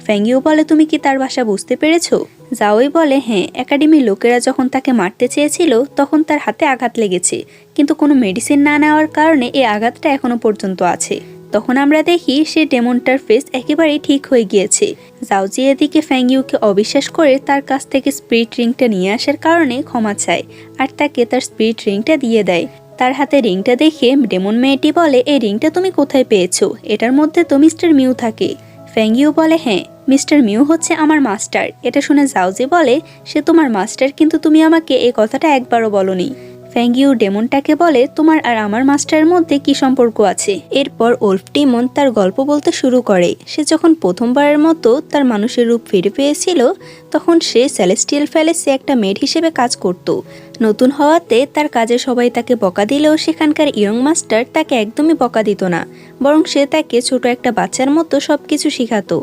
ফ্যাংইউ বলে, তুমি কি তার ভাষা বুঝতে পেরেছো? জাওই বলে, হ্যাঁ, একাডেমির লোকেরা যখন তাকে মারতে চেয়েছিল তখন তার হাতে আঘাত লেগেছে, কিন্তু কোনো মেডিসিন না নেওয়ার কারণে এই আঘাতটা এখনো পর্যন্ত আছে। তখন আমরা দেখি সে ডেমনটার ফেস একেবারেই ঠিক হয়ে গিয়েছে। জাওজি এদিকে ফ্যাংইউকে অবিশ্বাস করে তার কাছ থেকে স্পিরিট রিংটা নিয়ে আসার কারণে ক্ষমা চায় আর তাকে তার স্পিরিট রিংটা দিয়ে দেয়। তার হাতে রিংটা দেখে ডেমন মেয়েটি বলে, এই রিংটা তুমি কোথায় পেয়েছো? এটার মধ্যে তো মিস্টার মিউ থাকে। ফ্যাংইউ বলে, হ্যাঁ, মিস্টার মিউ হচ্ছে আমার মাস্টার। এটা শুনে জাওজি বলে, সে তোমার মাস্টার, কিন্তু তুমি আমাকে এই কথাটা একবারও বলনি। ফ্যাংইউ ডেমনটাকে বলে, তোমার আর আমার মাস্টারের মধ্যে কি সম্পর্ক আছে? এরপর ওলফ ডেমন তার গল্প বলতে শুরু করে। সে যখন প্রথমবারের মতো তার মানুষের রূপ ফিরে পেয়েছিল তখন সে সেলেস্টিয়াল প্যালেসে একটা মেড হিসেবে কাজ করত। নতুন হওয়াতে তার কাজে সবাই তাকে বকা দিলেও সেখানকার ইয়ং মাস্টার তাকে একদমই বকা দিত না, বরং সে তাকে ছোট একটা বাচ্চার মতো সবকিছু শেখাতো।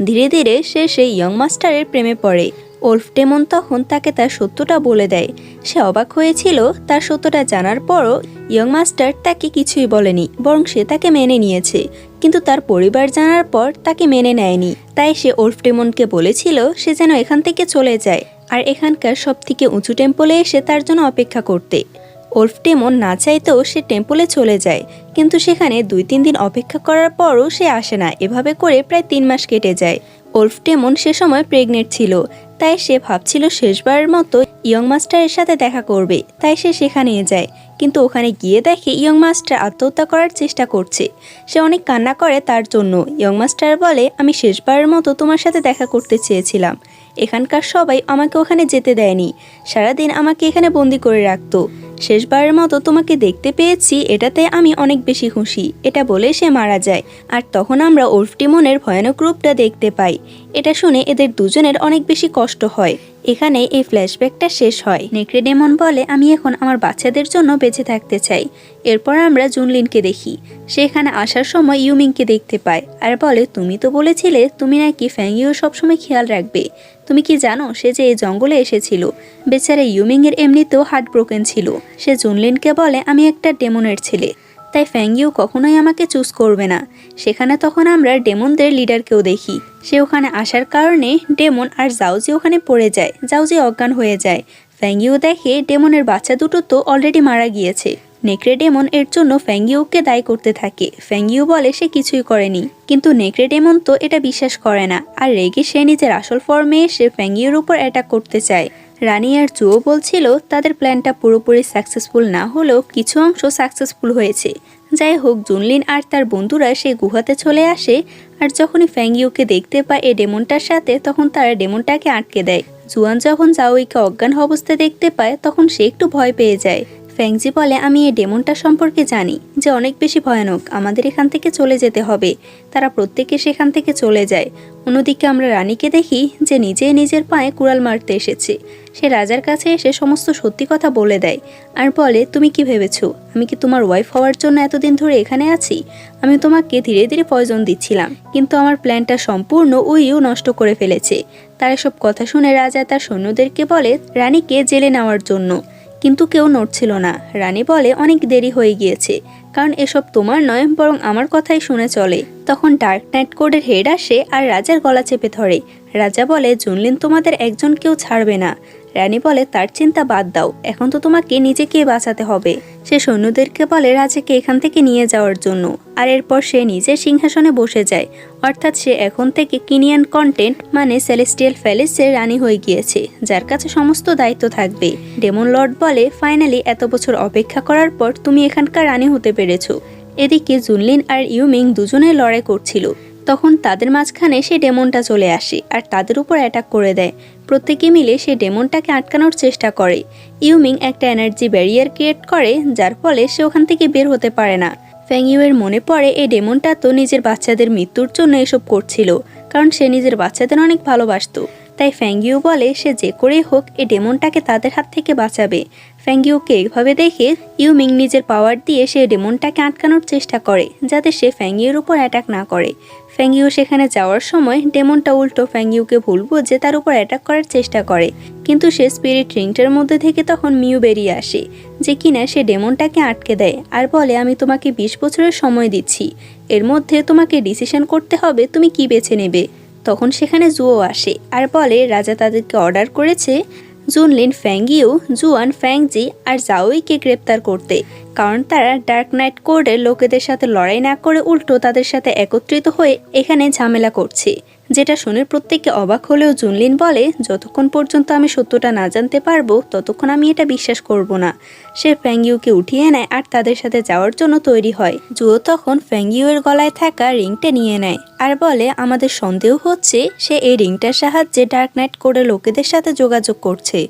ধীরে ধীরে সে সেই ইয়ং মাস্টারের প্রেমে পড়ে। ওলফ ডেমন তখন তাকে তার সত্যটা বলে দেয়। সে অবাক হয়েছিল তার সত্যটা জানার পরও ইয়ং মাস্টার তাকে কিছুই বলেনি, বরং সে তাকে মেনে নিয়েছে। কিন্তু তার পরিবার জানার পর তাকে মেনে নেয়নি। তাই সে ওলফ ডেমনকে বলেছিল সে যেন এখান থেকে চলে যায় আর এখানকার সবথেকে উঁচু টেম্পলে এসে তার জন্য অপেক্ষা করতে। ওলফ ডেমন না চাইতেও সে টেম্পলে চলে যায়, কিন্তু সেখানে 2-3 দিন অপেক্ষা করার পরও সে আসে না। এভাবে করে প্রায় 3 মাস কেটে যায়। ওলফ ডেমন সে সময় প্রেগনেন্ট ছিল, তাই সে ভাবছিল শেষবারের মতো ইয়ং মাস্টারের সাথে দেখা করবে। তাই সে সেখানে যায়, কিন্তু ওখানে গিয়ে দেখে ইয়ং মাস্টার আত্মহত্যা করার চেষ্টা করছে। সে অনেক কান্না করে তার জন্য। ইয়ং মাস্টার বলে, আমি শেষবারের মতো তোমার সাথে দেখা করতে চেয়েছিলাম। এখানকার সবাই আমাকে ওখানে যেতে দেয়নি, সারাদিন আমাকে এখানে বন্দি করে রাখতো। শেষবারের মতো তোমাকে দেখতে পেয়েছি, এটাতে আমি অনেক বেশি খুশি। এটা বলে সে মারা যায়। আর তখন আমরা ওলফ ডেমনের ভয়ানক রূপটা দেখতে পাই। এটা শুনে এদের দুজনের অনেক বেশি কষ্ট হয়। এখানে এই ফ্ল্যাশব্যাকটা শেষ হয়। নেকড়ে ডেমন বলে, আমি এখন আমার বাচ্চাদের জন্য বেঁচে থাকতে চাই। এরপর আমরা জুনলিনকে দেখি। সে এখানে আসার সময় ইউমিংকে দেখতে পায় আর বলে, তুমি তো বলেছিলে তুমি নাকি ফ্যাংইউ সবসময় খেয়াল রাখবে। তুমি কি জানো সে যে এই জঙ্গলে এসেছিল? বেচারা ইউমিংয়ের এমনিতেও হার্ট ব্রোকেন ছিল। সে জুনলিনকে বলে, আমি একটা ডেমনের ছেলে, তাই ফ্যাংইউ কখনোই আমাকে চুজ করবে না। সেখানে তখন আমরা ডেমনদের লিডারকেও দেখি। সে ওখানে আসার কারণে ডেমন আর জাওজি ওখানে পড়ে যায়। জাওজি অজ্ঞান হয়ে যায়। ফ্যাংইউ দেখে ডেমনের বাচ্চা দুটো তো অলরেডি মারা গিয়েছে। নেকড়ে ডেমন এর জন্য ফ্যাংইউকে দায়ী করতে থাকে। ফ্যাংইউ বলে সে কিছুই করেনি, কিন্তু নেকড়ে ডেমন তো এটা বিশ্বাস করে না আর রেগে সে নিজের আসল ফর্মে এসে ফ্যাংইউর উপর অ্যাটাক করতে চায়। রানী আর জুও বলছিল তাদের প্ল্যানটা পুরোপুরি সাকসেসফুল না হলেও কিছু অংশ সাকসেসফুল হয়েছে। যাই হোক, জুনলিন আর তার বন্ধুরা সেই গুহাতে চলে আসে আর যখনই ফ্যাংইউকে দেখতে পায় এই ডেমনটার সাথে, তখন তারা ডেমনটাকে আটকে দেয়। জুয়ান যখন জাওইকে অজ্ঞান অবস্থায় দেখতে পায় তখন সে একটু ভয় পেয়ে যায়। ফ্যাংজি বলে, আমি এই ডেমনটা সম্পর্কে জানি যে অনেক বেশি ভয়ানক, আমাদের এখান থেকে চলে যেতে হবে। তারা প্রত্যেকে সেখান থেকে চলে যায়। অন্যদিকে আমরা রানীকে দেখি যে নিজের পায়ে কুড়াল মারতে এসেছে। সে রাজার কাছে এসে সমস্ত সত্যি কথা বলে দেয় আর বলে, তুমি কি ভেবেছো আমি কি তোমার ওয়াইফ হওয়ার জন্য এতদিন ধরে এখানে আছি? আমি তোমাকে ধীরে ধীরে পয়জন দিচ্ছিলাম, কিন্তু আমার প্ল্যানটা সম্পূর্ণ উইও নষ্ট করে ফেলেছে। তার এসব কথা শুনে রাজা তার সৈন্যদেরকে বলে রানীকে জেলে নেওয়ার জন্য, কিন্তু কেউ নড়ছিল না। রানী বলে, অনেক দেরি হয়ে গিয়েছে, কারণ এসব তোমার নয় বরং আমার কথাই শুনে চলে। তখন ডার্ক নাইট কোডের হেড আসে আর রাজার গলা চেপে ধরে। রাজা বলে, জুনলিন তোমাদের একজনকেও ছাড়বে না। রানী বলে, তার চিন্তা বাদ দাও, এখন তো তোমাকে নিজেকে বাঁচাতে হবে। সে সৈন্যদেরকে বলে রাজাকে এখান থেকে নিয়ে যাওয়ার জন্য, আর এরপর সে নিজের সিংহাসনে বসে যায়। অর্থাৎ সে এখন থেকে কিনিয়ান কন্টেন্ট মানে সেলেস্টিয়াল প্যালেসের রানী হয়ে গিয়েছে, যার কাছে সমস্ত দায়িত্ব থাকবে। ডেমন লর্ড বলে, ফাইনালি এত বছর অপেক্ষা করার পর তুমি এখানকার রানী হতে পেরেছো। এদিকে জুনলিন আর ইউমিং দুজনে লড়াই করছিল। তখন তাদের মাঝখানে সে ডেমনটা চলে আসে আর তাদের উপর অ্যাটাক করে দেয়। প্রত্যেকে মিলে সে ডেমনটাকে আটকানোর চেষ্টা করে। ইউমিং একটা এনার্জি ব্যারিয়ার ক্রিয়েট করে, যার ফলে সে ওখান থেকে বের হতে পারে না। ফ্যাংইউয়ের মনে পড়ে এই ডেমনটা তো নিজের বাচ্চাদের মৃত্যুর জন্য এসব করছিল, কারণ সে নিজের বাচ্চাদের অনেক ভালোবাসত। তাই ফ্যাংইউ বলে সে যে করেই হোক এই ডেমনটাকে তাদের হাত থেকে বাঁচাবে। ফ্যাংইউকে এইভাবে দেখে ইউমিং নিজের পাওয়ার দিয়ে সে ডেমনটাকে আটকানোর চেষ্টা করে, যাতে সে ফ্যাংইউর উপর অ্যাটাক না করে। ফ্যাংইউ সেখানে যাওয়ার সময় ডেমনটা উল্টো ফ্যাংইউকে ভুল বুঝে তার উপর অ্যাটাক করার চেষ্টা করে, কিন্তু সে স্পিরিট রিংটার মধ্যে থেকে তখন মিউ বেরিয়ে আসে, যে কিনা সে ডেমনটাকে আটকে দেয় আর বলে, আমি তোমাকে 20 বছরের সময় দিচ্ছি, এর মধ্যে তোমাকে ডিসিশন করতে হবে তুমি কি বেছে নেবে। তখন সেখানে জুও আসে আর বলে রাজা তাদেরকে অর্ডার করেছে জুনলিন, ফ্যাংইউ, জুয়ান, ফ্যাংজি আর জাওইকে গ্রেপ্তার করতে, কারণ তারা ডার্ক নাইট কোর্টের লোকেদের সাথে লড়াই না করে উল্টো তাদের সাথে একত্রিত হয়ে এখানে ঝামেলা করছে। যেটা শুনে প্রত্যেকে অবাক হলেও জুনলিন বলে, যতক্ষণ পর্যন্ত আমি সত্যটা না জানতে পারবো ততক্ষণ আমি এটা বিশ্বাস করব না। সে ফ্যাংইউকে উঠিয়ে নেয় আর তাদের সাথে যাওয়ার জন্য তৈরি হয়। জুও তখন ফ্যাংইউয়ের গলায় থাকা রিংটা নিয়ে নেয় আর বলে, আমাদের সন্দেহ হচ্ছে সে এই রিংটার সাহায্যে ডার্ক নাইট কোর্টের লোকেদের সাথে যোগাযোগ করছে।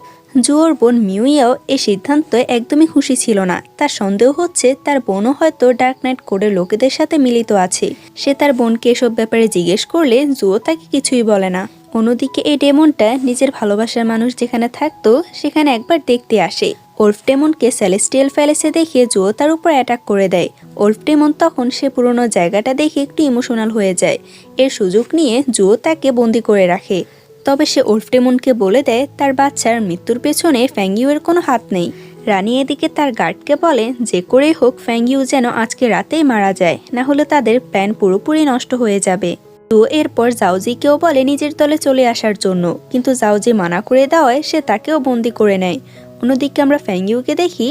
জুয়োর বোন মিউইয়াও এই সিদ্ধান্তে একদমই খুশি ছিল না। তার সন্দেহ হচ্ছে তার বোনও হয়তো ডার্ক নাইট কোডের লোকেদের সাথে মিলিত আছে। সে তার বোনকে এসব ব্যাপারে জিজ্ঞেস করলে জুয়ো তাকে কিছুই বলে না। অন্যদিকে এই ডেমনটা নিজের ভালোবাসার মানুষ যেখানে থাকতো সেখানে একবার দেখতে আসে। ওল্ফ ডেমনকে সেলেস্টিয়াল প্যালেসে দেখে জুয়ো তার উপর অ্যাটাক করে দেয়। ওল্ফ ডেমন তখন সে পুরনো জায়গাটা দেখে একটু ইমোশনাল হয়ে যায়। এর সুযোগ নিয়ে জুয়ো তাকে বন্দি করে রাখে। তবে সে ওল্ফ ডেমনকে বলে দেয় তার বাচ্চার মৃত্যুর পেছনে ফ্যাংইউয়ের কোনো হাত নেই। রানী এদিকে তার গার্ডকে বলে, যে করেই হোক ফ্যাংইউ যেন আজকে রাতেই মারা যায়, না হলে তাদের প্ল্যান পুরোপুরি নষ্ট হয়ে যাবে। তো এরপর জাওজিকেও বলে নিজের দলে চলে আসার জন্য, কিন্তু জাওজি মানা করে দেওয়ায় সে তাকেও বন্দি করে নেয়। অন্যদিকে আমরা ফ্যাংইউকে দেখি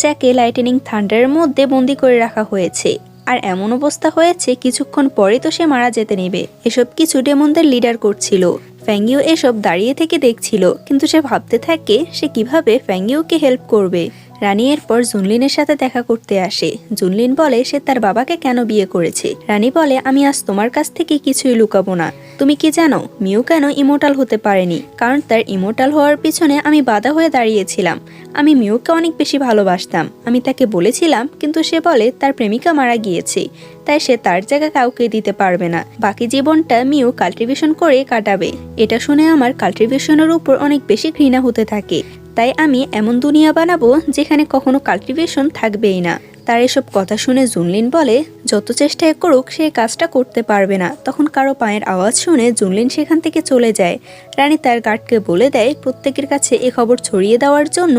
যাকে লাইটেনিং থান্ডারের মধ্যে বন্দি করে রাখা হয়েছে। আর এমন অবস্থা হয়েছে কিছুক্ষণ পরে তো সে মারা যেতে নেবে। এসব কিছু ডেমনদের লিডার করছিল। ফ্যাংইউ এসব দাঁড়িয়ে থেকে দেখছিল, কিন্তু সে ভাবতে থাকে সে কিভাবে ফ্যাংইউকে হেল্প করবে। রানী এরপর জুনলিনের সাথে দেখা করতে আসে। জুনলিন বলে সে তার বাবাকে কেন বিয়ে করেছে। রানী বলে, আমি আজ তোমার কাছ থেকে কিছুই লুকাবো না। তুমি কি জানো মিউ কেন ইমোর্টাল হতে পারেনি? কারণ তার ইমোর্টাল হওয়ার পিছনে আমি বাধা হয়ে দাঁড়িয়েছিলাম। আমি মিউকে অনেক বেশি ভালোবাসতাম। আমি তাকে বলেছিলাম, কিন্তু সে বলে তার প্রেমিকা মারা গিয়েছে, তাই সে তার জায়গা কাউকে দিতে পারবে না। বাকি জীবনটা মিউ কাল্টিভেশন করে কাটাবে। এটা শুনে আমার কাল্টিভেশনের উপর অনেক বেশি ঘৃণা হতে থাকে। তাই আমি এমন দুনিয়া বানাবো যেখানে কখনো কাল্টিভেশন থাকবেই না। তার এসব কথা শুনে জুনলিন বলে, যত চেষ্টাই করুক সে কাজটা করতে পারবে না। তখন কারো পায়ের আওয়াজ শুনে জুনলিন সেখান থেকে চলে যায়। রানী তার গার্ডকে বলে দেয় প্রত্যেকের কাছে এ খবর ছড়িয়ে দেওয়ার জন্য।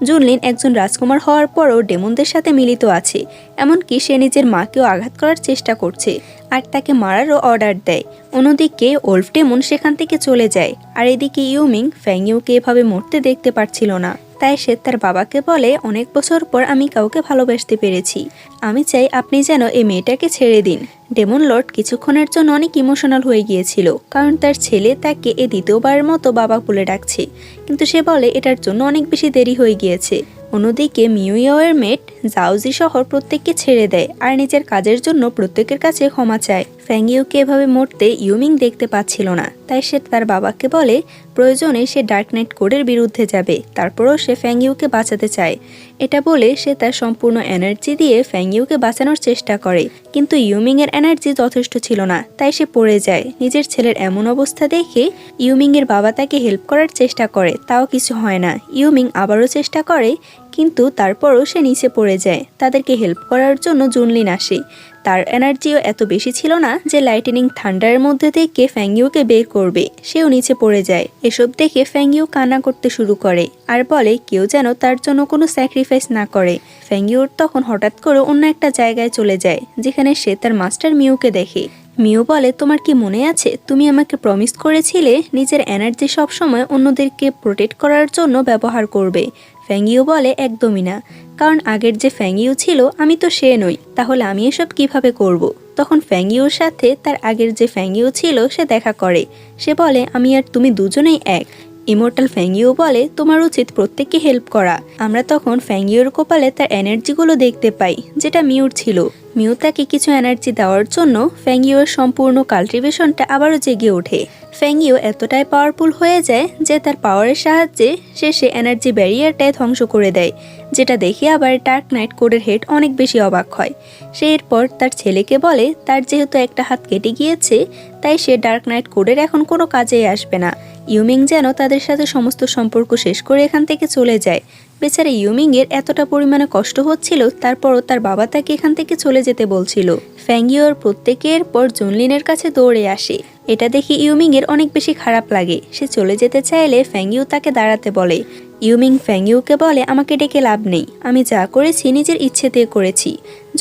জুনলিন একজন রাজকুমার হওয়ার পরও ডেমনদের সাথে মিলিত আছে, এমনকি সে নিজের মাকেও আঘাত করার চেষ্টা করছে আর তাকে মারারও অর্ডার দেয়। অন্যদিকে ওল্ফ ডেমন সেখান থেকে চলে যায়। আর এদিকে ইউমিং ফ্যাংইউকে এভাবে মরতে দেখতে পারছিল না। তাই সে তার বাবাকে বলে, অনেক বছর পর আমি কাউকে ভালোবাসতে পেরেছি। আমি চাই আপনি যেন এই মেয়েটাকে ছেড়ে দিন। ডেমন লর্ড কিছুক্ষণের জন্য অনেক ইমোশনাল হয়ে গিয়েছিল, কারণ তার ছেলে তাকে এ দ্বিতীয়বারের মতো বাবা বলে ডাকছে। কিন্তু সে বলে এটার জন্য অনেক বেশি দেরি হয়ে গিয়েছে। অন্যদিকে মিউইয়াওয়ের মেট জাওজি শহর প্রত্যেককে ছেড়ে দেয় আর নিজের কাজের জন্য প্রত্যেকের কাছে ক্ষমা চায়। ফ্যাংইউকে এভাবে মরতে ইউমিং দেখতে পাচ্ছিল না, তাই সে তার বাবাকে বলে প্রয়োজনে সে ডার্ক নাইট কোডের বিরুদ্ধে যাবে। তারপরও সে ফ্যাংইউকে বাঁচাতে চায়। এটা বলে সে তার সম্পূর্ণ এনার্জি দিয়ে ফ্যাংইউকে বাঁচানোর চেষ্টা করে, কিন্তু ইউমিং এর এনার্জি যথেষ্ট ছিল না, তাই সে পড়ে যায়। নিজের ছেলের এমন অবস্থা দেখে ইউমিং এর বাবা তাকে হেল্প করার চেষ্টা করে, তাও কিছু হয় না। ইউমিং আবারও চেষ্টা করে, কিন্তু তারপরও সে নিচে পড়ে যায়। তাদেরকে হেল্প করার জন্য জুনলিন আসে। তার এনার্জিও এত বেশি ছিল না যে লাইটেনিং থান্ডারের মধ্যে থেকে ফ্যাংইউকে বের করবে। সেও নিচে পড়ে যায়। এসব দেখে ফ্যাংইউ কান্না করতে শুরু করে আর বলে কেউ যেন তার জন্য কোনো স্যাক্রিফাইস না করে। ফ্যাংইউর তখন হঠাৎ করে অন্য একটা জায়গায় চলে যায়, যেখানে সে তার মাস্টার মিউকে দেখে। মিউ বলে, তোমার কি মনে আছে তুমি আমাকে প্রমিস করেছিলে নিজের এনার্জি সবসময় অন্যদেরকে প্রোটেক্ট করার জন্য ব্যবহার করবে? ফ্যাংইউ বলে, একদমই না, কারণ আগের যে ফ্যাংইউ ছিল আমি তো সে নই, তাহলে আমি এসব কিভাবে করব? তখন ফ্যাংইউর সাথে তার আগের যে ফ্যাংইউ ছিল সে দেখা করে। সে বলে, আমি আর তুমি দুজনেই এক। ইমর্টাল ফ্যাংইউ বলে, তোমার উচিত প্রত্যেককে হেল্প করা। আমরা তখন ফ্যাংইউর কপালে তার এনার্জিগুলো দেখতে পাই, যেটা মিউর ছিল। মিউ তাকে কিছু এনার্জি দেওয়ার জন্য ফ্যাংইউর সম্পূর্ণ কাল্টিভেশনটা আবারও জেগে ওঠে। ফ্যাংইউ এতটাই পাওয়ারফুল হয়ে যায় যে তার পাওয়ারের সাহায্যে সে এনার্জি ব্যারিয়ারটাই ধ্বংস করে দেয়, যেটা দেখে আবার ডার্ক নাইট কোডের হেড অনেক বেশি অবাক হয়। সে এরপর তার ছেলেকে বলে তার যেহেতু একটা হাত কেটে গিয়েছে, তাই সে ডার্ক নাইট কোডের এখন কোনো কাজেই আসবে না। ইউমিং যেন তাদের সাথে সমস্ত সম্পর্ক শেষ করে এখান থেকে চলে যায়। বেচারা ইউমিংয়ের এতটা পরিমাণে কষ্ট হচ্ছিল, তারপরও তার বাবা তাকে এখান থেকে চলে যেতে বলছিল। ফ্যাংইওর প্রত্যেকের পর জুনলিনের কাছে দৌড়ে আসে। এটা দেখে ইউমিংয়ের অনেক বেশি খারাপ লাগে। সে চলে যেতে চাইলে ফ্যাংইউ তাকে দাঁড়াতে বলে। ইউমিং ফ্যাংইউকে বলে, আমাকে ডেকে লাভ নেই, আমি যা করেছি নিজের ইচ্ছেতে করেছি।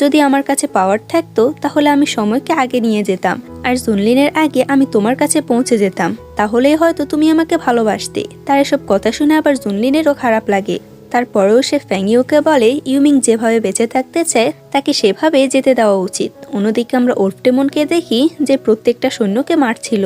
যদি আমার কাছে পাওয়ার থাকতো তাহলে আমি সময়কে আগে নিয়ে যেতাম, আর জুনলিনের আগে আমি তোমার কাছে পৌঁছে যেতাম, তাহলেই হয়তো তুমি আমাকে ভালোবাসতে। তার এসব কথা শুনে আবার জুনলিনেরও খারাপ লাগে। তারপরেও সে ফ্যাংইউকে বলে ইউমিং যেভাবে বেঁচে থাকতে চায় তাকে সেভাবে যেতে দেওয়া উচিত। অন্যদিকে আমরা ওল্ফডেমনকে দেখি যে প্রত্যেকটা সৈন্যকে মারছিল।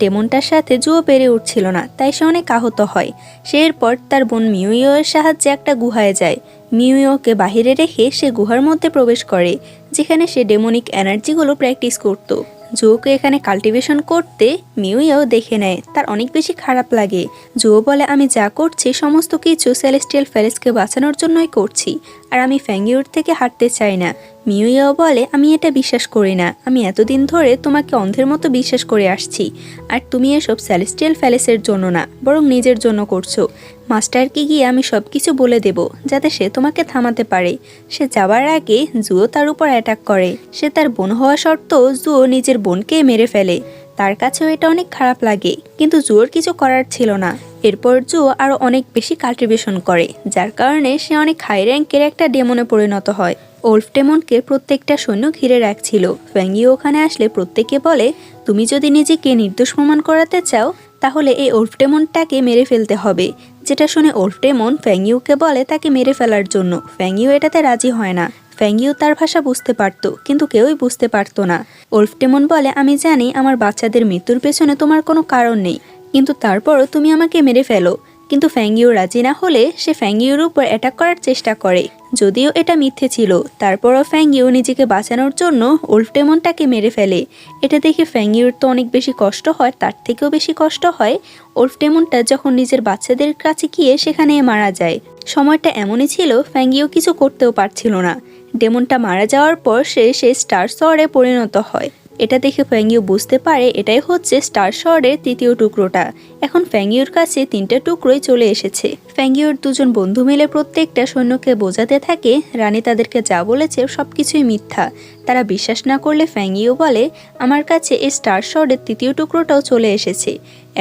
ডেমনটার সাথে জুও পেরে উঠছিল না, তাই সে অনেক আহত হয়। সে এরপর তার বোন মিউইও এর সাহায্যে একটা গুহায় যায়। মিউইওকে বাহিরে রেখে সে গুহার মধ্যে প্রবেশ করে, যেখানে সে ডেমনিক এনার্জিগুলো প্র্যাকটিস করত। জুওকে এখানে কাল্টিভেশন করতে মিউইও দেখে নেয়। তার অনেক বেশি খারাপ লাগে। জুও বলে, আমি যা করছি সমস্ত কিছু সেলেস্টিয়াল ফেরেসকে বাঁচানোর জন্যই করছি, আর আমি ফ্যাংইওর থেকে হাঁটতে চাই না। মিউইও বলে, আমি এটা বিশ্বাস করি না। আমি এতদিন ধরে তোমাকে অন্ধের মতো বিশ্বাস করে আসছি, আর তুমি এসব সেলেস্টিয়াল ফ্যালেসের জন্য না, বরং নিজের জন্য করছো। মাস্টারকে গিয়ে আমি সব কিছু বলে দেব, যাতে সে তোমাকে থামাতে পারে। সে যাবার আগে জুও তার উপর অ্যাটাক করে। সে তার বোন হওয়া সত্ত্বেও জুও নিজের বোনকে মেরে ফেলে। তার কাছেও এটা অনেক খারাপ লাগে, কিন্তু জুয়োর কিছু করার ছিল না। এরপর জুও আরও অনেক বেশি কাল্টিভেশন করে, যার কারণে সে অনেক হাই র্যাঙ্কের একটা ডেমনে পরিণত হয়। ওল্ফডেমনকে প্রত্যেকটা সৈন্য ঘিরে রাখছিল। ফ্যাংইও ওখানে আসলে প্রত্যেকে বলে, তুমি যদি নিজেকে নির্দোষ প্রমাণ করাতে চাও তাহলে এই ওল্ফডেমনটাকে মেরে ফেলতে হবে। যেটা শুনে ওল্ফডেমন ফ্যাংইউকে বলে তাকে মেরে ফেলার জন্য। ফ্যাংইউ এটাতে রাজি হয় না। ফ্যাংইউ তার ভাষা বুঝতে পারত, কিন্তু কেউই বুঝতে পারত না। ওল্ফডেমন বলে, আমি জানি আমার বাচ্চাদের মৃত্যুর পেছনে তোমার কোনো কারণ নেই, কিন্তু তারপরও তুমি আমাকে মেরে ফেলো। কিন্তু ফ্যাংইউ রাজি না হলে সে ফ্যাংইউর উপর অ্যাটাক করার চেষ্টা করে। যদিও এটা মিথ্যে ছিল, তারপরও ফ্যাংইউ নিজেকে বাঁচানোর জন্য ওল্ফডেমনটাকে মেরে ফেলে। এটা দেখে ফ্যাংইউর তো অনেক বেশি কষ্ট হয়। তার থেকেও বেশি কষ্ট হয় ওল্ফডেমনটা যখন নিজের বাচ্চাদের কাছে গিয়ে সেখানে মারা যায়। সময়টা এমনই ছিল, ফ্যাংইউ কিছু করতেও পারছিল না। ডেমনটা মারা যাওয়ার পর সে স্টার শহরে পরিণত হয়। এটা দেখে ফ্যাংইউ বুঝতে পারে এটাই হচ্ছে স্টার শহরের তৃতীয় টুকরোটা। এখন ফ্যাংইউর কাছে 3টা টুকরোই চলে এসেছে। ফ্যাংইউর দুজন বন্ধু মিলে প্রত্যেকটা সৈন্যকে বোঝাতে থাকে রানী তাদেরকে যা বলেছে সবকিছুই মিথ্যা। তারা বিশ্বাস না করলে ফ্যাংইউ বলে, আমার কাছে এই স্টার শহরের 3য় টুকরোটাও চলে এসেছে।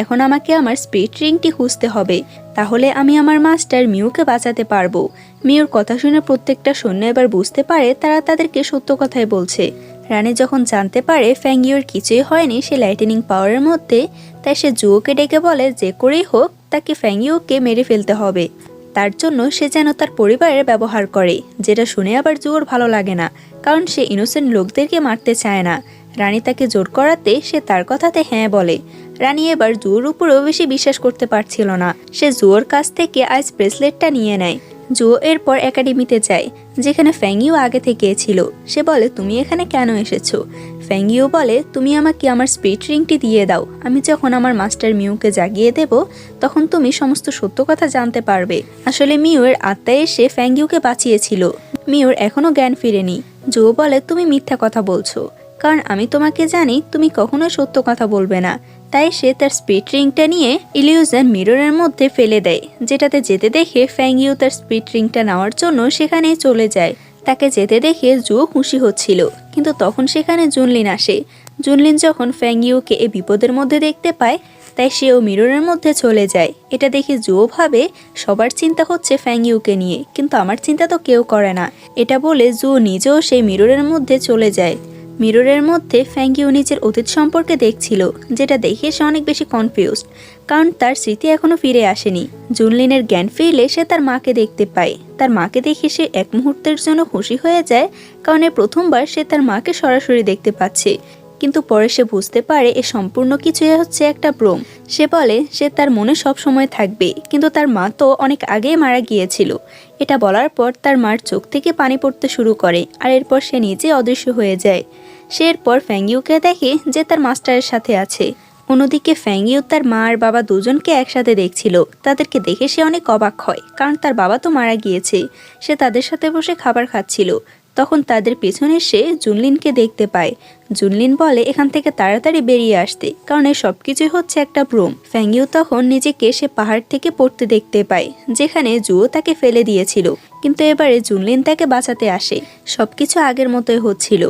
এখন আমাকে আমার স্পিরিট রিংটি খুঁজতে হবে, তাহলে আমি আমার মাস্টার মিউকে বাঁচাতে পারবো। মিউর কথা শুনে প্রত্যেকটা সৈন্য এবার বুঝতে পারে তারা তাদেরকে সত্য কথাই বলছে। রানী যখন জানতে পারে ফ্যাংইউর কিছুই হয়নি সে লাইটেনিং পাওয়ারের মধ্যে, তাই সে জুওকে ডেকে বলে যে করেই হোক তাকে ফ্যাংইউকে মেরে ফেলতে হবে। তার জন্য সে যেন তার পরিবারের ব্যবহার করে, যেটা শুনে আবার জুয়োর ভালো লাগে না, কারণ সে ইনোসেন্ট লোকদেরকে মারতে চায় না। রানী তাকে জোর করাতে সে তার কথাতে হ্যাঁ বলে। রানী এবার জুয়োর উপরেও বেশি বিশ্বাস করতে পারছিল না। সে জুয়োর কাছ থেকে আইস ব্রেসলেটটা নিয়ে নেয়। জুয়ো এরপর একাডেমিতে যায়, যেখানে ফ্যাংইউ আগে থেকে ছিল। সে বলে, তুমি এখানে কেন এসেছো? ফ্যাংইউ বলে, তুমি আমাকে আমার স্পিরিট রিংটি দিয়ে দাও। আমি যখন আমার মাস্টার মিউকে জাগিয়ে দেব তখন তুমি সমস্ত সত্য কথা জানতে পারবে। আসলে মিউয়ের আত্মা এসে ফ্যাংইউকে বাঁচিয়েছিল। মিউর এখনও জ্ঞান ফিরেনি। জুয়ো বলে, তুমি মিথ্যা কথা বলছো, কারণ আমি তোমাকে জানি তুমি কখনোই সত্য কথা বলবে না। তাই সে তার স্পিরিট রিংটা নিয়ে ইলিউশন মিররের মধ্যে ফেলে দেয়, যেটাতে যেতে দেখে ফ্যাংইউ তার স্পিরিট রিংটা নেওয়ার জন্য সেখানেই চলে যায়। তাকে যেতে দেখে জুয়ো খুশি হচ্ছিল, কিন্তু তখন সেখানে জুনলিন আসে। জুনলিন যখন ফ্যাংইউকে এই বিপদের মধ্যে দেখতে পায়, তাই সেও মিররের মধ্যে চলে যায়। এটা দেখে জুয়ো ভাবে সবার চিন্তা হচ্ছে ফ্যাংইউকে নিয়ে, কিন্তু আমার চিন্তা তো কেউ করে না। এটা বলে জুয়ো নিজেও সেই মিররের মধ্যে চলে যায়। মিররের মধ্যে ফ্যাংইউ নিজের অতীত সম্পর্কে দেখছিল, যেটা দেখে সে অনেক বেশি কনফিউজড, কারণ তার স্মৃতি এখনো ফিরে আসেনি। জুনলিনের জ্ঞান ফিরলে সে তার মাকে দেখতে পায়। তার মাকে দেখে সে এক মুহূর্তের জন্য খুশি হয়ে যায়, কারণ প্রথমবার সে তার মাকে সরাসরি দেখতে পাচ্ছে। কিন্তু পরে সে বুঝতে পারে এ সম্পূর্ণ কিছুই হচ্ছে একটা ভ্রম। সে বলে সে তার মনে সব সময় থাকবে, কিন্তু তার মা তো অনেক আগেই মারা গিয়েছিল। এটা বলার পর তার মার চোখ থেকে পানি পড়তে শুরু করে, আর এরপর সে নিজে অদৃশ্য হয়ে যায়। সে এরপর ফ্যাংইউকে দেখে যে তার মাস্টারের সাথে আছে। অন্যদিকে ফ্যাংইউ তার মা আর বাবা দুজনকে একসাথে দেখছিল। তাদেরকে দেখে সে অনেক অবাক হয়, কারণ তার বাবা তো মারা গিয়েছে। সে তাদের সাথে বসে খাবার খাচ্ছিল। তখন তাদের পেছনে এসে জুনলিনকে দেখতে পায়। জুনলিন বলে এখান থেকে তাড়াতাড়ি বেরিয়ে আসতে, কারণ এই সবকিছুই হচ্ছে একটা ভ্রম। ফ্যাংইউ তখন নিজেকে সে পাহাড় থেকে পড়তে দেখতে পায়, যেখানে জুও তাকে ফেলে দিয়েছিল। কিন্তু এবারে জুনলিন তাকে বাঁচাতে আসে। সবকিছু আগের মতোই হচ্ছিল।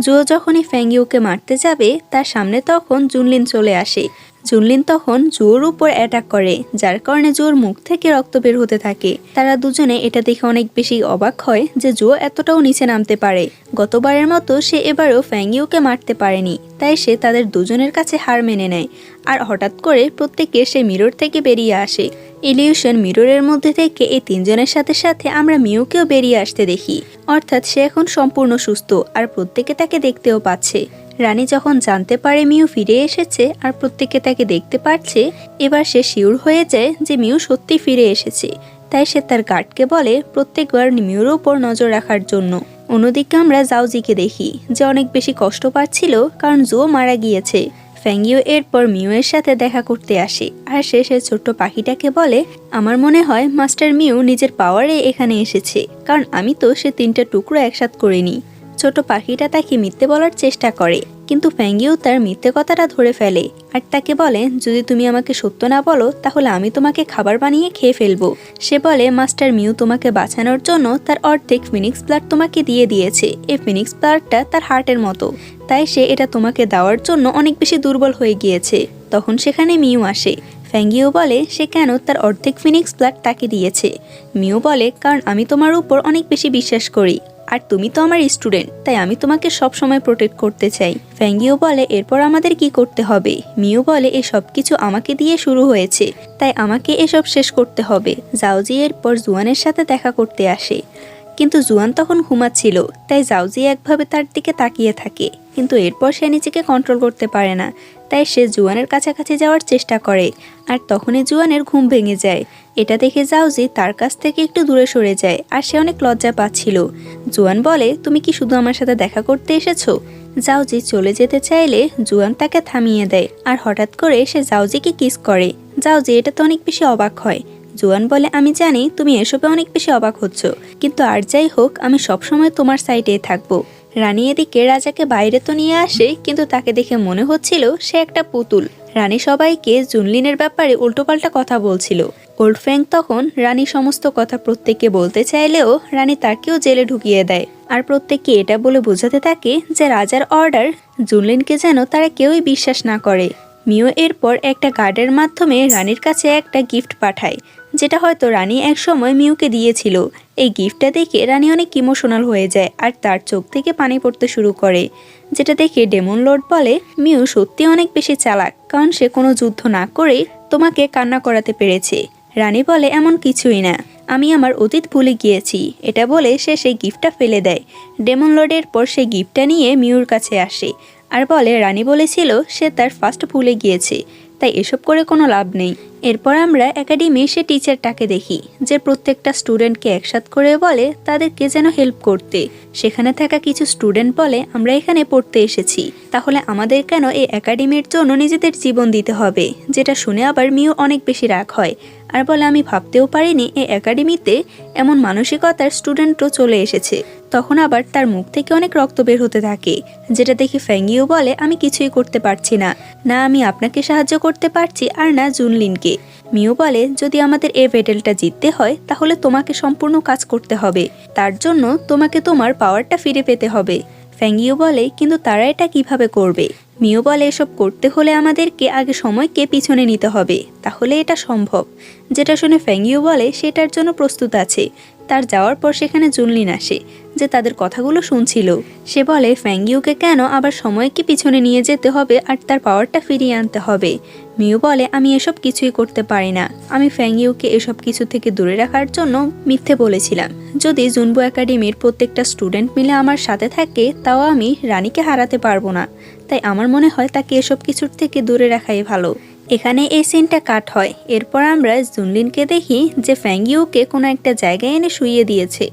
জুও যখনই ফ্যাংইউকে মারতে যাবে, তার সামনে তখন জুনলিন চলে আসে। জুনলিন তখন জুয়োর উপর অ্যাটাক করে, যার কারণে জুয়োর মুখ থেকে রক্ত বের হতে থাকে। তারা দুজনে এটা দেখে অনেক বেশি অবাক হয় যে জুয়ো এতটাও নিচে নামতে পারে। গতবারের মতো সে এবারও ফ্যাংইউকে মারতে পারেনি, তাই সে তাদের দুজনের কাছে হার মেনে নেয়। আর হঠাৎ করে প্রত্যেকে সে মিরর থেকে বেরিয়ে আসে। ইলিউশন মিররের মধ্যে থেকে এই তিনজনের সাথে সাথে আমরা মিউকেও বেরিয়ে আসতে দেখি। অর্থাৎ সে এখন সম্পূর্ণ সুস্থ আর প্রত্যেকে তাকে দেখতেও পাচ্ছে। রানী যখন জানতে পারে মিউ ফিরে এসেছে আর প্রত্যেকে তাকে দেখতে পাচ্ছে, এবার সে শিওর হয়ে যায় যে মিউ সত্যি ফিরে এসেছে। তাই সে তার গার্ডকে বলে প্রত্যেকবার মিউর ওপর নজর রাখার জন্য। অন্যদিকে আমরা জাওজিকে দেখি যে অনেক বেশি কষ্ট পাচ্ছিল, কারণ জুও মারা গিয়েছে। ফ্যাংইউ এরপর মিউ এর সাথে দেখা করতে আসে আর সে ছোট্ট পাখিটাকে বলে, আমার মনে হয় মাস্টার মিউ নিজের পাওয়ারে এখানে এসেছে, কারণ আমি তো সে 3টা টুকরো একসাথ করিনি। ছোট পাখিটা তাকে মিথ্যে বলার চেষ্টা করে, কিন্তু ফ্যাংইউ তার মিথ্যে কথাটা ধরে ফেলে আর তাকে বলে, যদি তুমি আমাকে সত্য না বলো তাহলে আমি তোমাকে খাবার বানিয়ে খেয়ে ফেলবো। সে বলে, মাস্টার মিউ তোমাকে বাঁচানোর জন্য তার অর্ধেক ফিনিক্স ব্লাড তোমাকে দিয়ে দিয়েছে। এই ফিনিক্স ব্লাডটা তার হার্টের মতো, তাই সে এটা তোমাকে দেওয়ার জন্য অনেক বেশি দুর্বল হয়ে গিয়েছে। তখন সেখানে মিউ আসে। ফ্যাংইউ বলে সে কেন তার অর্ধেক ফিনিক্স ব্লাড তাকে দিয়েছে। মিউ বলে, কারণ আমি তোমার উপর অনেক বেশি বিশ্বাস করি, আর তুমি তো আমার স্টুডেন্ট, তাই আমি তোমাকে সব সময় প্রোটেক্ট করতে চাই। ফ্যাংইউ বলে, এরপর আমাদের কি করতে হবে? মিউ বলে, এই সব কিছু আমাকে দিয়ে শুরু হয়েছে, তাই আমাকে এসব শেষ করতে হবে। জাওজি এরপর জুয়ানের সাথে দেখা করতে আসে, কিন্তু জুয়ান তখন ঘুমাচ্ছিল, তাই জাওজি একভাবে তার দিকে তাকিয়ে থাকে। কিন্তু এরপর সে নিজেকে কন্ট্রোল করতে পারে না, তাই সে জুয়ানের কাছাকাছি যাওয়ার চেষ্টা করে, আর তখনই জুয়ানের ঘুম ভেঙে যায়। এটা দেখে জাওজি তার কাছ থেকে একটু দূরে সরে যায়, আর সে অনেক লজ্জা পাচ্ছিল। জুয়ান বলে, তুমি কি শুধু আমার সাথে দেখা করতে এসেছো? জাওজি চলে যেতে চাইলে জুয়ান তাকে থামিয়ে দেয়, আর হঠাৎ করে সে জাওজিকে কিস করে। জাওজি এটা তো অনেক বেশি অবাক হয়। জুয়ান বলে, আমি জানি তুমি এসবে অনেক বেশি অবাক হচ্ছ, কিন্তু আর যাই হোক আমি সবসময় তোমার সাইডেই থাকবো। রানী এদিকে রাজাকে বাইরে তো নিয়ে আসে, কিন্তু তাকে দেখে মনে হচ্ছিল সে একটা পুতুল। রানী সবাইকে জুনলিনের ব্যাপারে উল্টোপাল্টা কথা বলছিল। ওল্ড ফ্র্যাঙ্ক তখন রানী সমস্ত কথা প্রত্যেককে বলতে চাইলেও রানী তাকেও জেলে ঢুকিয়ে দেয়, আর প্রত্যেককে এটা বলে বোঝাতে থাকে যে রাজার অর্ডার জুনলিনকে যেন তারা কেউই বিশ্বাস না করে। মিও এরপর একটা গার্ডের মাধ্যমে রানীর কাছে একটা গিফট পাঠায়, যেটা হয়তো রানী এক সময় মিউকে দিয়েছিল। এই গিফটটা দেখে রানী অনেক ইমোশনাল হয়ে যায়, আর তার চোখ থেকে পানি পড়তে শুরু করে। যেটা দেখে ডেমন লর্ড বলে, মিউ সত্যি অনেক বেশি চালাক, কারণ সে কোনো যুদ্ধ না করেই তোমাকে কান্না করাতে পেরেছে। রানী বলে, এমন কিছুই না, আমি আমার অতীত ভুলে গিয়েছি। এটা বলে সে সেই গিফটটা ফেলে দেয়। ডেমন লর্ডের পর সেই গিফটটা নিয়ে মিউর কাছে আসে আর বলে, রানী বলেছিল সে তার ফার্স্ট ভুলে গিয়েছে, তাই এসব করে কোনো লাভ নেই। এরপর আমরা একাডেমি সে টিচারটাকে দেখি, যে প্রত্যেকটা স্টুডেন্টকে একসাথ করে বলে তাদেরকে যেন হেল্প করতে। সেখানে থাকা কিছু স্টুডেন্ট বলে, আমরা এখানে পড়তে এসেছি, তাহলে আমাদের কেন এই একাডেমির জন্য নিজেদের জীবন দিতে হবে? যেটা শুনে আবার মিউ অনেক বেশি রাগ হয় আর বলে, আমি ভাবতেও পারিনি এই একাডেমিতে এমন মানসিকতার স্টুডেন্টও চলে এসেছে। তখন আবার তার মুখ থেকে অনেক রক্ত বের হতে থাকে, যেটা দেখে ফ্যাংইউ বলে, আমি কিছুই করতে পারছি না, না আমি আপনাকে সাহায্য করতে পারছি আর না জুনলিনকে। মিউ বলে, যদি আমাদের এই ব্যাটেলটা জিততে হয় তাহলে তোমাকে সম্পূর্ণ কাজ করতে হবে, তার জন্য তোমাকে তোমার পাওয়ারটা ফিরে পেতে হবে। ফ্যাংইউ বলে, কিন্তু তারা এটা কিভাবে করবে? মিউ বলে, এসব করতে হলে আমাদেরকে আগে সময়কে পিছনে নিতে হবে, তাহলে এটা সম্ভব। যেটা শুনে ফ্যাংইউ বলে সেটার জন্য প্রস্তুত আছে। তার যাওয়ার পর সেখানে জুনলিন আসে, যে তাদের কথাগুলো শুনছিল। সে বলে, ফ্যাংইউকে কেন আবার সময়কে পিছনে নিয়ে যেতে হবে আর তার পাওয়ারটা ফিরিয়ে আনতে হবে। মিউ বলে, আমি এসব কিছুই করতে পারি না, আমি ফ্যাংইউকে এসব কিছু থেকে দূরে রাখার জন্য মিথ্যে বলেছিলাম। যদি জুনবু একাডেমির প্রত্যেকটা স্টুডেন্ট মিলে আমার সাথে থাকে, তাও আমি রানীকে হারাতে পারবো না, তাই আমার মনে হয় তাকে এসব কিছুর থেকে দূরে রাখাই ভালো। এখানে এই সিনটা কাট হয়। এরপর আমরা জুনলিনকে দেখি যে ফ্যাংইউকে কোনো একটা জায়গায় এনে শুইয়ে দিয়েছে।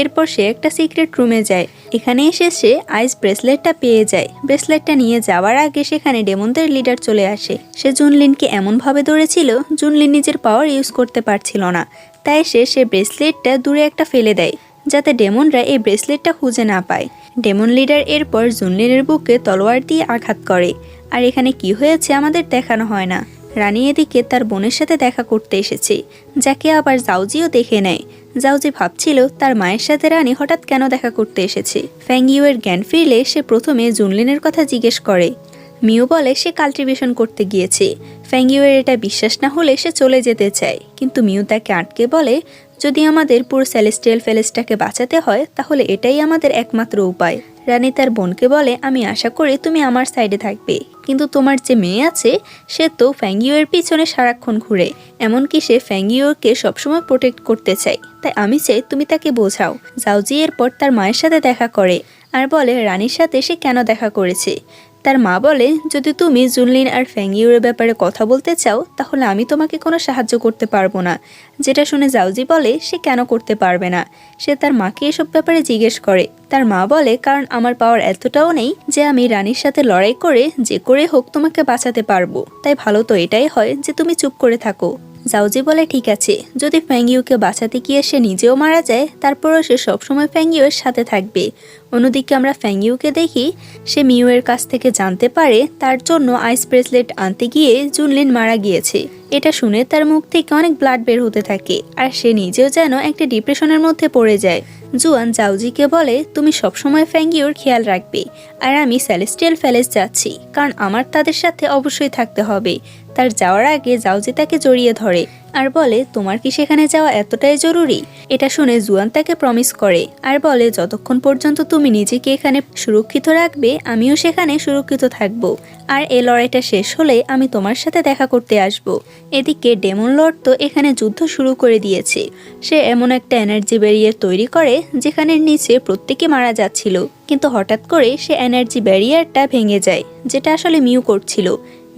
এরপর সে একটা সিক্রেট রুমে যায়। এখানে এসে সে আইস ব্রেসলেটটা পেয়ে যায়। ব্রেসলেটটা নিয়ে যাওয়ার আগে সেখানে ডেমনদের লিডার চলে আসে। সে জুনলিনকে এমনভাবে ধরেছিল জুনলিন নিজের পাওয়ার ইউজ করতে পারছিল না, তাই সে ব্রেসলেটটা দূরে একটা ফেলে দেয় যাতে ডেমনরা এই ব্রেসলেটটা খুঁজে না পায়। ডেমন লিডার এরপর জুনলিনের বুকে তলোয়ার দিয়ে আঘাত করে। আর এখানে কি হয়েছে আমাদের দেখানো হয় না। রানী এদিকে তার বোনের সাথে দেখা করতে এসেছে, যাকে আবার জাউজিও দেখে নেয়। জাউজি ভাবছিল তার মায়ের সাথে রানী হঠাৎ কেন দেখা করতে এসেছে। ফ্যাংইউয়ের জ্ঞান ফিরলে সে প্রথমে জুনলিনের কথা জিজ্ঞেস করে। মিউ বলে সে কাল্টিভেশন করতে গিয়েছে। ফ্যাংইউয়ের এটা বিশ্বাস না হলে সে চলে যেতে চায়, কিন্তু মিউ তাকে আটকে বলে যদি আমাদের পুরো সেলেস্টিয়াল ফেলেসটাকে বাঁচাতে হয় তাহলে এটাই আমাদের একমাত্র উপায়। রানী তার বোনকে বলে আমি আশা করি তুমি আমার সাইডে থাকবে, কিন্তু তোমার যে মেয়ে আছে সে তো ফ্যাংইউয়ের পিছনে সারাক্ষণ ঘুরে, এমনকি সে ফ্যাংইউকে সবসময় প্রোটেক্ট করতে চায়, তাই আমি চাই তুমি তাকে বোঝাও। জাউজি এরপর তার মায়ের সাথে দেখা করে আর বলে রানীর সাথে সে কেন দেখা করেছে। তার মা বলে যদি তুমি জুনলিন আর ফ্যাংইউর ব্যাপারে কথা বলতে চাও তাহলে আমি তোমাকে কোনো সাহায্য করতে পারবো না। যেটা শুনে জাউজি বলে সে কেন করতে পারবে না। সে তার মাকে এসব ব্যাপারে জিজ্ঞেস করে। তার মা বলে কারণ আমার পাওয়ার এতটাও নেই যে আমি রানীর সাথে লড়াই করে যে করে হোক তোমাকে বাঁচাতে পারবো, তাই ভালো তো এটাই হয় যে তুমি চুপ করে থাকো। জাউজি বলে ঠিক আছে, যদি ফ্যাংইউকে বাঁচাতে গিয়ে সে নিজেও মারা যায় তারপরও সে সবসময় ফ্যাংইউয়ের সাথে থাকবে। অন্যদিকে আমরা ফ্যাংইউকে দেখি সে মিউয়ের কাছ থেকে জানতে পারে তার জন্য আইস ব্রেসলেট আনতে গিয়ে জুনলিন মারা গিয়েছে। এটা শুনে তার মুখ থেকে অনেক ব্লাড বের হতে থাকে আর সে নিজেও যেন একটা ডিপ্রেশনের মধ্যে পড়ে যায়। জুয়ান জাউজিকে বলে তুমি সবসময় ফ্যাংইউর খেয়াল রাখবে আর আমি সেলেস্টিয়াল প্যালেস যাচ্ছি কারণ আমার তাদের সাথে অবশ্যই থাকতে হবে। তার যাওয়ার আগে জাউজি তাকে জড়িয়ে ধরে আর বলে তোমার কি সেখানে যাওয়া এতটাই জরুরি। এটা শুনে জুয়ান তাকে প্রমিস করে আর বলে যতক্ষণ পর্যন্ত তুমি নিজেকে এখানে সুরক্ষিত রাখবে আমিও সেখানে সুরক্ষিত থাকব, আর এই লড়াইটা শেষ হলে আমি তোমার সাথে দেখা করতে আসব। এদিকে ডেমন লর্ড তো এখানে যুদ্ধ শুরু করে দিয়েছে। সে এমন একটা এনার্জি ব্যারিয়ার তৈরি করে যেখানে নিচে প্রত্যেকে মারা যাচ্ছিল, কিন্তু হঠাৎ করে সে এনার্জি ব্যারিয়ারটা ভেঙে যায়, যেটা আসলে মিউ করছিল।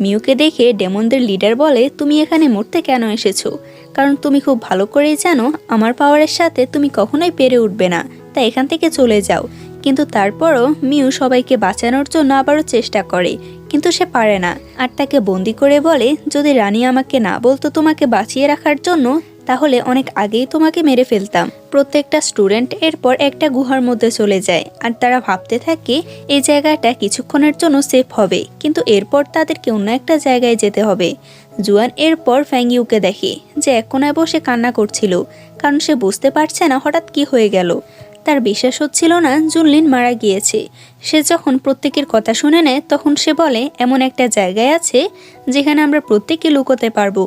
মিউকে দেখে ডেমনদের লিডার বলে তুমি এখানে মরতে কেন এসেছো, কারণ তুমি খুব ভালো করেই জানো আমার পাওয়ারের সাথে তুমি কখনোই পেরে উঠবে না, তাই এখান থেকে চলে যাও। কিন্তু তারপরও মিউ সবাইকে বাঁচানোর জন্য আবারও চেষ্টা করে, কিন্তু সে পারে না আর তাকে বন্দি করে বলে যদি রানী আমাকে না বলতো তোমাকে বাঁচিয়ে রাখার জন্য তাহলে অনেক আগেই তোমাকে মেরে ফেলতাম। প্রত্যেকটা স্টুডেন্ট এরপর একটা গুহার মধ্যে চলে যায় আর তারা ভাবতে থাকে এই জায়গাটা কিছুক্ষণের জন্য সেফ হবে, কিন্তু এরপর তাদেরকে অন্য একটা জায়গায় যেতে হবে। জুয়ান এরপর ফ্যাংইউকে দেখে যে এক কোনায় বসে কান্না করছিল, কারণ সে বুঝতে পারছে না হঠাৎ কি হয়ে গেল। তার বিশ্বাস হচ্ছিল না জুনলিন মারা গিয়েছে। সে যখন প্রত্যেকের কথা শুনে নেয় তখন সে বলে এমন একটা জায়গায় আছে যেখানে আমরা প্রত্যেকে লুকোতে পারবো।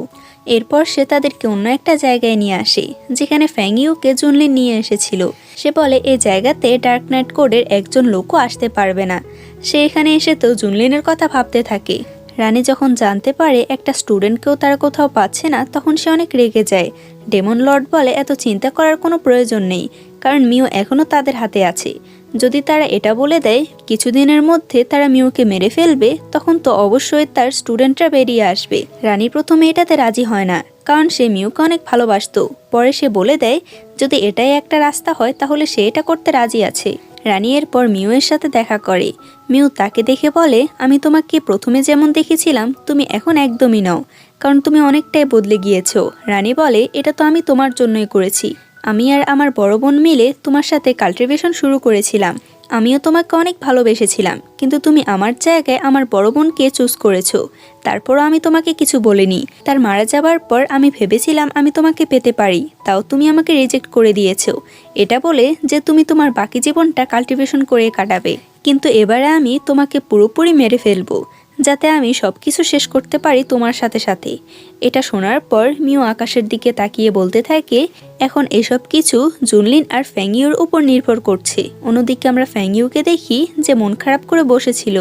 এরপর সে তাদেরকে অন্য একটা জায়গায় নিয়ে আসে যেখানে ফ্যাংইউকে জুনলিন নিয়ে এসেছিল। সে বলে এই জায়গাতে ডার্ক নাইট কোডের একজন লোকও আসতে পারবে না। সে এখানে এসে তো জুনলিনের কথা ভাবতে থাকে। রানী যখন জানতে পারে একটা স্টুডেন্টকেও তারা কোথাও পাচ্ছে না তখন সে অনেক রেগে যায়। ডেমন লর্ড বলে এত চিন্তা করার কোনো প্রয়োজন নেই, কারণ মিউ এখনও তাদের হাতে আছে। যদি তারা এটা বলে দেয় কিছুদিনের মধ্যে তারা মিউকে মেরে ফেলবে তখন তো অবশ্যই তার স্টুডেন্টরা বেরিয়ে আসবে। রানী প্রথমে এটাতে রাজি হয় না, কারণ সে মিউকে অনেক ভালোবাসতো। পরে সে বলে দেয় যদি এটাই একটা রাস্তা হয় তাহলে সে এটা করতে রাজি আছে। রানী এরপর মিউয়ের সাথে দেখা করে। মিউ তাকে দেখে বলে আমি তোমাকে প্রথমে যেমন দেখেছিলাম তুমি এখন একদমই নও, কারণ তুমি অনেকটাই বদলে গিয়েছো। রানী বলে এটা তো আমি তোমার জন্যই করেছি। আমি আর আমার বড় বোন মিলে তোমার সাথে কাল্টিভেশন শুরু করেছিলাম। আমিও তোমাকে অনেক ভালোবেসেছিলাম, কিন্তু তুমি আমার জায়গায় আমার বড় বোনকে চুজ করেছো। তারপরও আমি তোমাকে কিছু বলিনি। তার মারা যাবার পর আমি ভেবেছিলাম আমি তোমাকে পেতে পারি, তাও তুমি আমাকে রিজেক্ট করে দিয়েছো। এটা বলে যে তুমি তোমার বাকি জীবনটা কাল্টিভেশন করে কাটাবে, কিন্তু এবারে আমি তোমাকে পুরোপুরি মেরে ফেলবো যাতে আমি সব কিছু শেষ করতে পারি তোমার সাথে সাথে। এটা শোনার পর মিউ আকাশের দিকে তাকিয়ে বলতে থাকে এখন এসব কিছু জুনলিন আর ফ্যাংইউর উপর নির্ভর করছে। অন্যদিকে আমরা ফ্যাংইউকে দেখি যে মন খারাপ করে বসেছিল।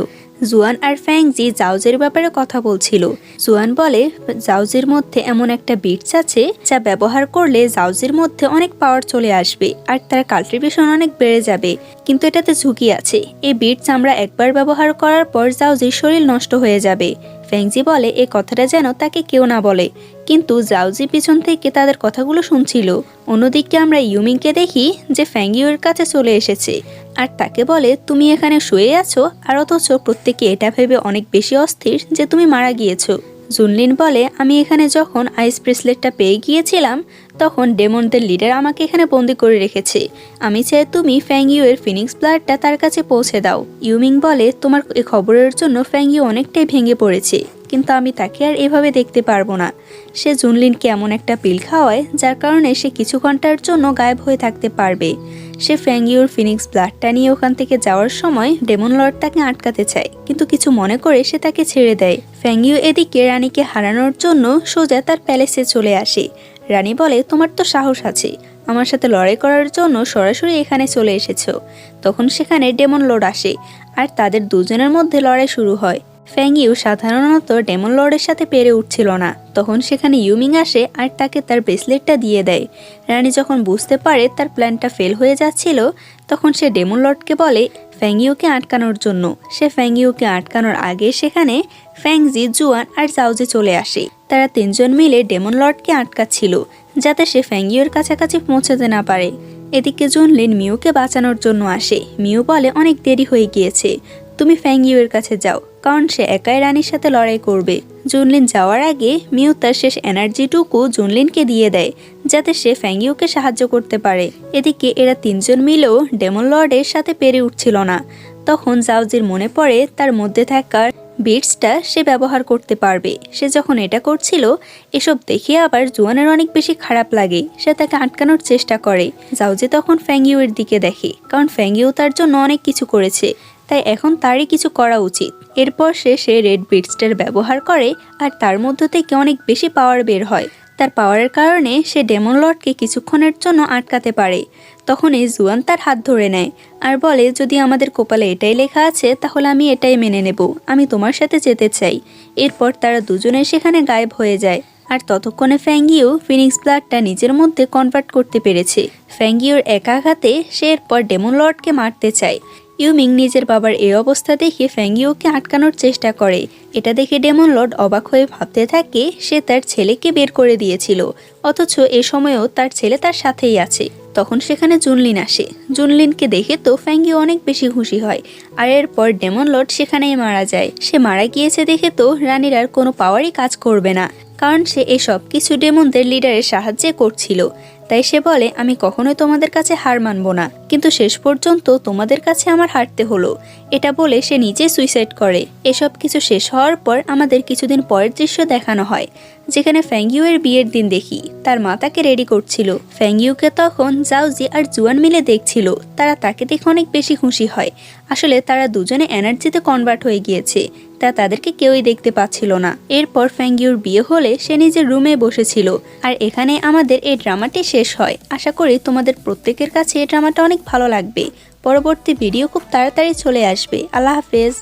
জুয়ান আর ফ্যাংজি জাউজের ব্যাপারে কথা বলছিল। জুয়ান বলে জাউজের মধ্যে এমন একটা বিটস আছে যা ব্যবহার করলে জাউজের মধ্যে অনেক পাওয়ার চলে আসবে আর তার কাল্টিভেশন অনেক বেড়ে যাবে, কিন্তু এটাতে ঝুঁকি আছে। এই বিটস আমরা একবার ব্যবহার করার পর জাউজির শরীর নষ্ট হয়ে যাবে। ফেংজি বলে এই কথাটা যেন তাকে কেউ না বলে, কিন্তু জাওজি পিছন থেকে তাদের কথাগুলো শুনছিল। অন্যদিকে আমরা ইউমিংকে দেখি যে ফ্যাংইউর কাছে চলে এসেছে আর তাকে বলে তুমি এখানে শুয়ে আছো, আর অথচ প্রত্যেকে এটা ভেবে অনেক বেশি অস্থির যে তুমি মারা গিয়েছো। জুনলিন বলে আমি এখানে যখন আইস ব্রেসলেটটা পেয়ে গিয়েছিলাম তখন ডেমনদের লিডার আমাকে এখানে বন্দি করে রেখেছে। আমি চাই তুমি ফ্যাংইউয়ের ফিনিক্স ব্লাডটা তার কাছে পৌঁছে দাও। ইউমিং বলে তোমার এই খবরের জন্য ফ্যাংইউ অনেকটাই ভেঙে পড়েছে, কিন্তু আমি তাকে আর এভাবে দেখতে পারবো না। সে জুনলিনকে এমন একটা পিল খাওয়ায় যার কারণে সে কিছু ঘন্টার জন্য গায়েব হয়ে থাকতে পারবে। সে ফ্যাংইউর ফিনিক্স ব্লাডটা নিয়ে ওখান থেকে যাওয়ার সময় ডেমন লর্ড তাকে আটকাতে চায়, কিন্তু কিছু মনে করে সে তাকে ছেড়ে দেয়। ফ্যাংইউ এদিকে রানীকে হারানোর জন্য সোজা তার প্যালেসে চলে আসে। রানী বলে তোমার তো সাহস আছে, আমার সাথে লড়াই করার জন্য সরাসরি এখানে চলে এসেছো। তখন সেখানে ডেমন লর্ড আসে আর তাদের দুজনের মধ্যে লড়াই শুরু হয়। ফ্যাংইউ সাধারণত ডেমন লর্ডের সাথে পেরে উঠছিল না, তখন সেখানে ইউমিং আসে আর তাকে তার ব্রেসলেটটা দিয়ে দেয়। রানী যখন বুঝতে পারে তার প্ল্যানটা ফেল হয়ে যাচ্ছিল তখন সে ডেমন লর্ডকে বলে ফ্যাংইউকে আটকানোর জন্য। সে ফ্যাংইউকে আটকানোর আগে সেখানে ফ্যাংজি, জুয়ান আর জাওজি চলে আসে। তারা তিনজন মিলে ডেমন লর্ডকে আটকাচ্ছিল যাতে সে ফ্যাংইউর কাছাকাছি পৌঁছাতে না পারে। এদিকে জুনলিন মিউকে বাঁচানোর জন্য আসে। মিউ বলে অনেক দেরি হয়ে গিয়েছে, তুমি ফ্যাংইউয়ের কাছে যাও, কারণ সে একাই রানীর সাথে লড়াই করবে। জুনলিন যাওয়ার আগে মিউ তার শেষ এনার্জিটুকু জুনলিনকে দিয়ে দেয় যাতে সে ফ্যাংইউকে সাহায্য করতে পারে। এদিকে এরা তিনজন মিলেও ডেমন লর্ডের সাথে পেরে উঠছিল না। তখন জাওজির মনে পড়ে তার মধ্যে থাকার বিটসটা সে ব্যবহার করতে পারবে। সে যখন এটা করছিল এসব দেখে আবার জুয়ানের অনেক বেশি খারাপ লাগে। সে তাকে আটকানোর চেষ্টা করে। জাওজি তখন ফ্যাংইউয়ের দিকে দেখে, কারণ ফ্যাংইউ তার জন্য অনেক কিছু করেছে, তাই এখন তারই কিছু করা উচিত। এরপর সে রেড বিটসটার ব্যবহার করে আর তার মধ্য থেকে অনেক বেশি পাওয়ার বের হয়। তার পাওয়ারের কারণে সে ডেমন লর্ডকে কিছুক্ষণের জন্য আটকাতে পারে। তখনই জুয়ান তার হাত ধরে নেয় আর বলে যদি আমাদের কপালে এটাই লেখা আছে তাহলে আমি এটাই মেনে নেব, আমি তোমার সাথে যেতে চাই। এরপর তারা দুজনে সেখানে গায়েব হয়ে যায়। আর ততক্ষণে ফ্যাংইউ ফিনিক্স ব্লাডটা নিজের মধ্যে কনভার্ট করতে পেরেছে। ফ্যাংইউর একাঘাতে সে এরপর ডেমন লর্ডকে মারতে চায়। ইউমিং নিজের বাবার এই অবস্থা দেখে ফ্যাংইউকে আটকানোর চেষ্টা করে। এটা দেখে ডেমন লর্ড অবাক হয়ে ভাবতে থাকে সে তার ছেলেকে বের করে দিয়েছিল, অথচ এ সময়েও তার ছেলে তার সাথেই আছে। তখন সেখানে জুনলিন আসে। জুনলিনকে দেখে তো ফ্যাংইউ অনেক বেশি খুশি হয়। আর এরপর ডেমন লর্ড সেখানেই মারা যায়। সে মারা গিয়েছে দেখে তো রানীর আর কোনো পাওয়ারই কাজ করবে না, কারণ সে এসব কিছু ডেমনদের লিডারের সাহায্যে করছিল। তাই সে বলে আমি কখনোই তোমাদের কাছে হার মানব না, কিন্তু শেষ পর্যন্ত তোমাদের কাছে আমার হারতে হলো। এটা বলে সে নিজে সুইসাইড করে। এসব কিছু শেষ হওয়ার পর আমাদের কিছুদিন পরের দৃশ্য দেখানো হয়, যেখানে ফ্যাংইউয়ের বিয়ের দিন দেখি তার মা তাকে রেডি করছিল। ফ্যাংইউকে তখন জাওজি আর জুয়ান মিলে দেখছিল। তারা তাকে দেখে অনেক বেশি খুশি হয়। আসলে তারা দুজনে এনার্জিতে কনভার্ট হয়ে গিয়েছে, তা তাদেরকে কেউই দেখতে পাচ্ছিল না। এরপর ফ্যাংইউর বিয়ে হলে সে নিজের রুমে বসেছিল। আর এখানে আমাদের এই ড্রামাটি শেষ হয়। আশা করি তোমাদের প্রত্যেকের কাছে এই ড্রামাটা অনেক ভালো লাগবে। পরবর্তী ভিডিও খুব তাড়াতাড়ি চলে আসবে। আল্লাহ হাফেজ।